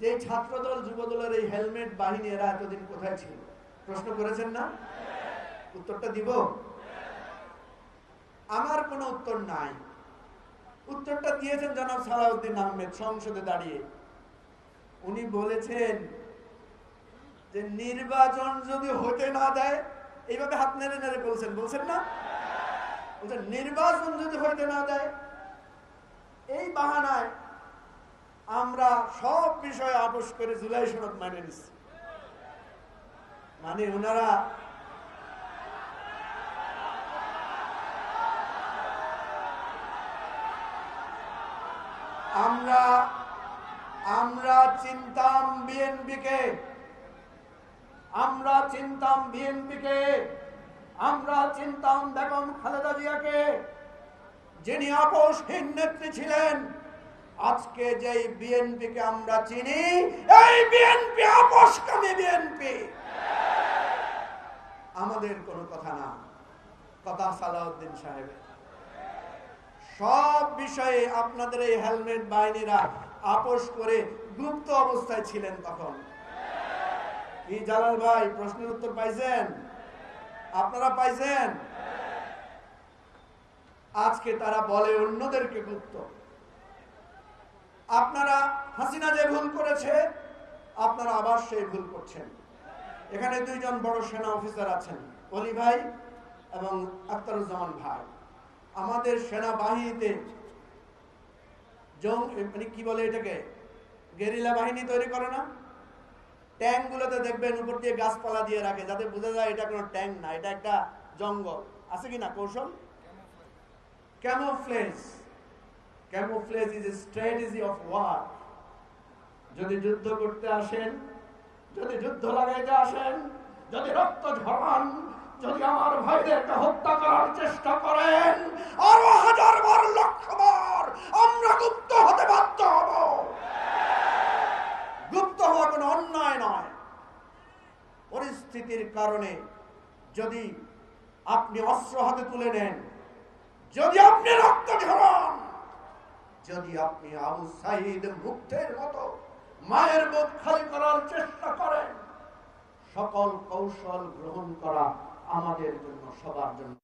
যে ছাত্রদল যুবদলের এই হেলমেট বাহিনী এরা এতদিন কোথায় ছিল? প্রশ্ন করেছেন না? উত্তরটা দিব? আমার কোনো উত্তর নাই। উত্তরটা দিয়েছেন জনাব সালাউদ্দিন আহমেদ সংসদে দাঁড়িয়ে। উনি বলেছেন যে নির্বাচন যদি হতে না দেয়, এইভাবে হাত নেড়ে নেড়ে বলছেন না? বলছেন নির্বাচন যদি হতে না দেয়, এই বাহানায় আমরা সব বিষয়ে আপোষ করে জুলাই সনদ মানে নিচ্ছি। মানে ওনারা আমরা চিন্তাম বিএনপিকে, আমরা চিন্তাম বেগম খালেদা জিয়াকে, যিনি আপোষহীন নেত্রী ছিলেন। আজকে যেই বিএনপিকে আমরা চিনি, এই বিএনপি আপোষকামী বিএনপি। আমাদের কোনো কথা না, কথা সালাউদ্দিন সাহেবের। সব বিষয়ে আপনাদের এই হেলমেট বাহিনীরা আপোষ করে গুপ্ত অবস্থায় ছিলেন তখন। কি জালাল ভাই, প্রশ্নের উত্তর পাইছেন? আপনারা পাইছেন? আজকে তারা বলে অন্যদেরকে গুপ্ত। আপনারা হাসিনা যে ভুল করেছে, আপনারা আবার সেই ভুল করছেন। এখানে দুইজন বড় সেনা অফিসার আছেন, অলি ভাই এবং আখতারুজ্জামান ভাই। আমাদের সেনাবাহিনীতে মানে কি বলে এটাকে, গেরিলা বাহিনী তৈরি করে না? ট্যাঙ্ক গুলোতে দেখবেন উপর দিয়ে গাছপালা দিয়ে রাখে, যাতে বোঝা যায় এটা কোনো ট্যাঙ্ক না, এটা একটা জঙ্গল। আছে কিনা কৌশল? Camouflage is a strategy of war. যদি যুদ্ধ করতে আসেন, যদি যুদ্ধ লাগাইতে আসেন, যদি রক্ত ঝরান, যদি আমার ভাইদেরকে হত্যা করার চেষ্টা করেন, আরো হাজার বার লক্ষ বার আমরা গুপ্ত হতে বাধ্য হব। গুপ্ত হওয়া কোনো অন্যায় নয়। পরিস্থিতির কারণে যদি আপনি অস্ত্র হাতে তুলে নেন, যদি আপনি রক্ত ঝরান, যদি আপনি আবু সাঈদ মুগ্ধের মতো মায়ের বুক খালি করার চেষ্টা করেন, সকল কৌশল গ্রহণ করা আমাদের জন্য, সবার জন্য।